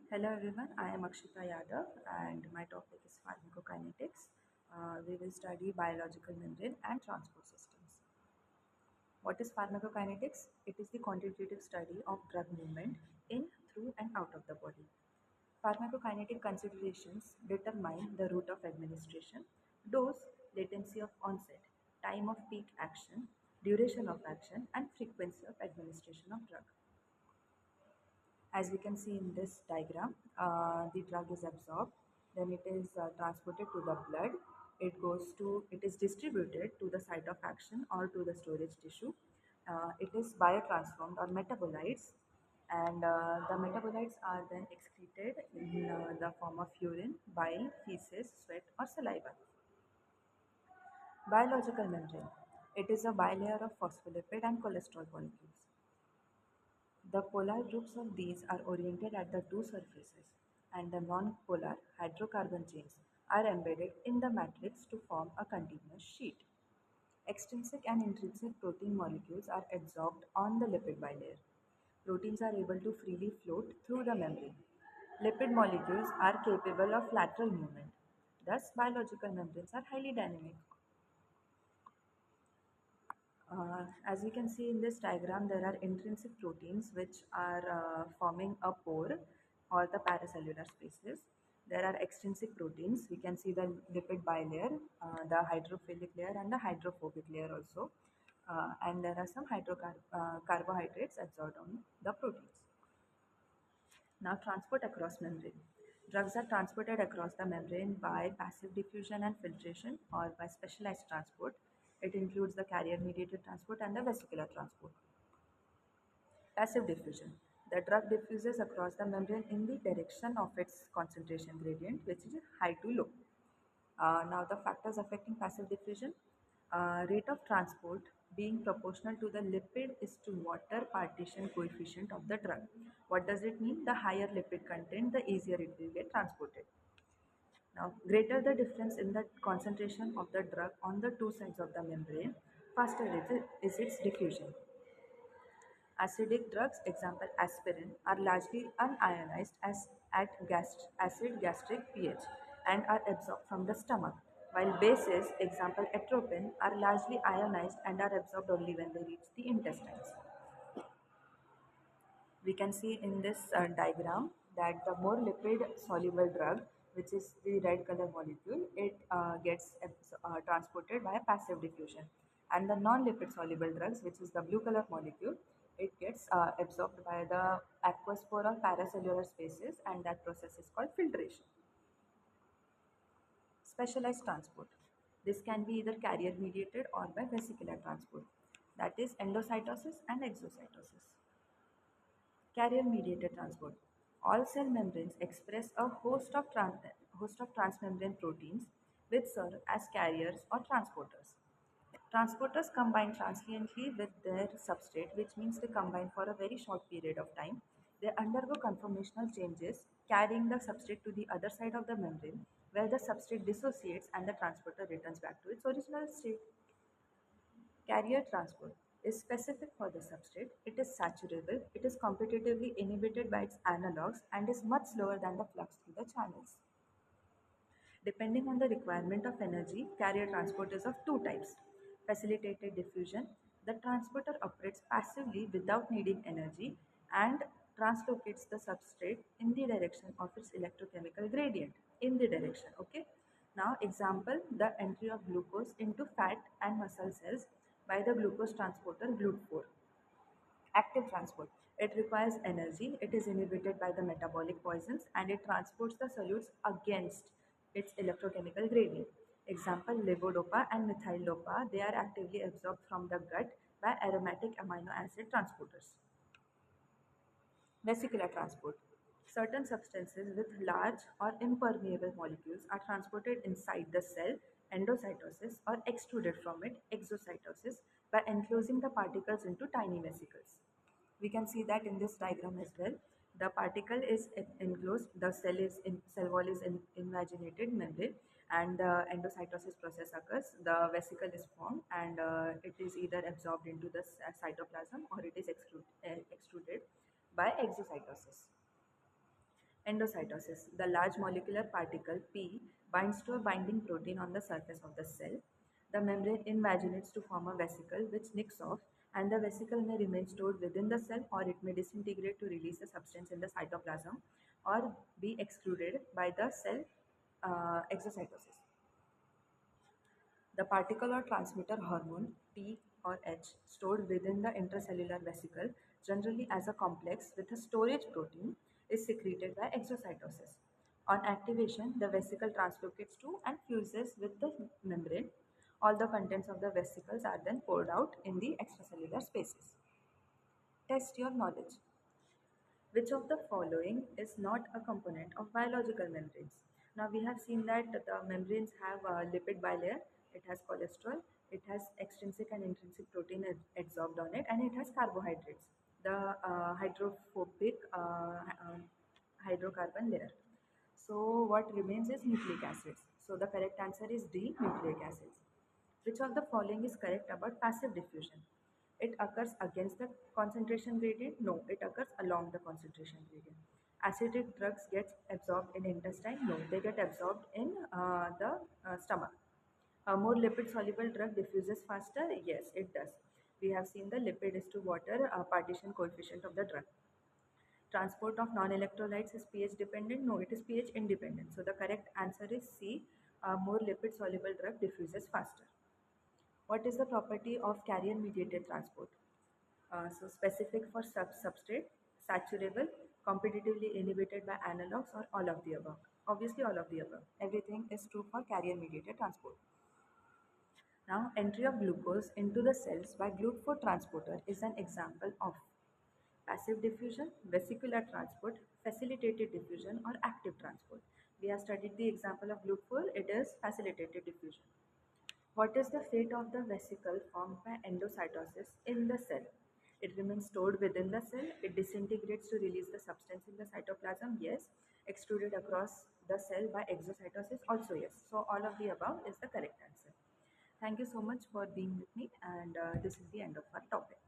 Hello everyone, I am Akshita Yadav and my topic is pharmacokinetics. We will study biological membrane and transport systems. What is pharmacokinetics? It is the quantitative study of drug movement in, through and out of the body. Pharmacokinetic considerations determine the route of administration, dose, latency of onset, time of peak action, duration of action and frequency of administration of drug. As we can see in this diagram, the drug is absorbed, then it is transported to the blood. It is distributed to the site of action or to the storage tissue. It is biotransformed or metabolites, and the metabolites are then excreted in the form of urine, bile, feces, sweat, or saliva. Biological membrane. It is a bilayer of phospholipid and cholesterol molecules. The polar groups of these are oriented at the two surfaces, and the non-polar hydrocarbon chains are embedded in the matrix to form a continuous sheet. Extrinsic and intrinsic protein molecules are adsorbed on the lipid bilayer. Proteins are able to freely float through the membrane. Lipid molecules are capable of lateral movement. Thus, biological membranes are highly dynamic. As we can see in this diagram, there are intrinsic proteins which are forming a pore or the paracellular spaces. There are extrinsic proteins. We can see the lipid bilayer, the hydrophilic layer and the hydrophobic layer also. And there are some carbohydrates absorbed on the proteins. Now, transport across membrane. Drugs are transported across the membrane by passive diffusion and filtration or by specialized transport. It includes the carrier mediated transport and the vesicular transport. Passive diffusion. The drug diffuses across the membrane in the direction of its concentration gradient, which is high to low. Now, the factors affecting passive diffusion, rate of transport being proportional to the lipid is to water partition coefficient of the drug. What does it mean? The higher lipid content, the easier it will get transported. Now, greater the difference in the concentration of the drug on the two sides of the membrane, faster is its diffusion. Acidic drugs, example aspirin, are largely unionized as at acid gastric pH and are absorbed from the stomach, while bases, example atropine, are largely ionized and are absorbed only when they reach the intestines. We can see in this diagram that the more lipid soluble drug, which is the red color molecule, it gets transported by passive diffusion, and the non-lipid soluble drugs, which is the blue color molecule, it gets absorbed by the aqueous pore or paracellular spaces, and that process is called filtration. Specialized transport. This can be either carrier mediated or by vesicular transport, that is endocytosis and exocytosis. Carrier mediated transport. All cell membranes express a host of transmembrane proteins which serve as carriers or transporters. Transporters combine transiently with their substrate, which means they combine for a very short period of time. They undergo conformational changes, carrying the substrate to the other side of the membrane, where the substrate dissociates and the transporter returns back to its original state. Carrier transport is specific for the substrate, it is saturable, it is competitively inhibited by its analogues, and is much slower than the flux through the channels. Depending on the requirement of energy, carrier transport is of two types. Facilitated diffusion. The transporter operates passively without needing energy and translocates the substrate in the direction of its electrochemical gradient. In the direction, okay? Now, example, the entry of glucose into fat and muscle cells by the glucose transporter GLUT4. Active transport. It requires energy, it is inhibited by the metabolic poisons, and it transports the solutes against its electrochemical gradient. Example, levodopa and methyldopa, they are actively absorbed from the gut by aromatic amino acid transporters. Vesicular transport. Certain substances with large or impermeable molecules are transported inside the cell, endocytosis, or extruded from it, exocytosis, by enclosing the particles into tiny vesicles. We can see that in this diagram as well. The particle is enclosed, the cell wall is invaginated membrane, and the endocytosis process occurs. The vesicle is formed, and it is either absorbed into the cytoplasm or it is extruded by exocytosis. Endocytosis. The large molecular particle P binds to a binding protein on the surface of the cell. The membrane invaginates to form a vesicle which nicks off, and the vesicle may remain stored within the cell, or it may disintegrate to release the substance in the cytoplasm or be excreted by the cell exocytosis. The particle or transmitter hormone P or H stored within the intracellular vesicle, generally as a complex with a storage protein, is secreted by exocytosis. On activation, the vesicle translocates to and fuses with the membrane. All the contents of the vesicles are then poured out in the extracellular spaces. Test your knowledge. Which of the following is not a component of biological membranes? Now we have seen that the membranes have a lipid bilayer, it has cholesterol, it has extrinsic and intrinsic protein adsorbed on it, and it has carbohydrates, the hydrophobic hydrocarbon layer. So what remains is nucleic acids. So the correct answer is D, nucleic acids. Which of the following is correct about passive diffusion? It occurs against the concentration gradient? No, it occurs along the concentration gradient. Acidic drugs get absorbed in intestine? No, they get absorbed in the stomach. A more lipid soluble drug diffuses faster? Yes, it does. We have seen the lipid is to water partition coefficient of the drug. Transport of non-electrolytes is pH dependent? No, it is pH independent. So the correct answer is C. A more lipid soluble drug diffuses faster. What is the property of carrier mediated transport? So specific for substrate, saturable, competitively inhibited by analogs, or all of the above? Obviously all of the above. Everything is true for carrier mediated transport. Now entry of glucose into the cells by GLUT4 transporter is an example of passive diffusion, vesicular transport, facilitated diffusion, or active transport. We have studied the example of GLUT4, it is facilitated diffusion. What is the fate of the vesicle formed by endocytosis in the cell? It remains stored within the cell. It disintegrates to release the substance in the cytoplasm. Yes. Extruded across the cell by exocytosis. Also yes. So all of the above is the correct answer. Thank you so much for being with me, and this is the end of our topic.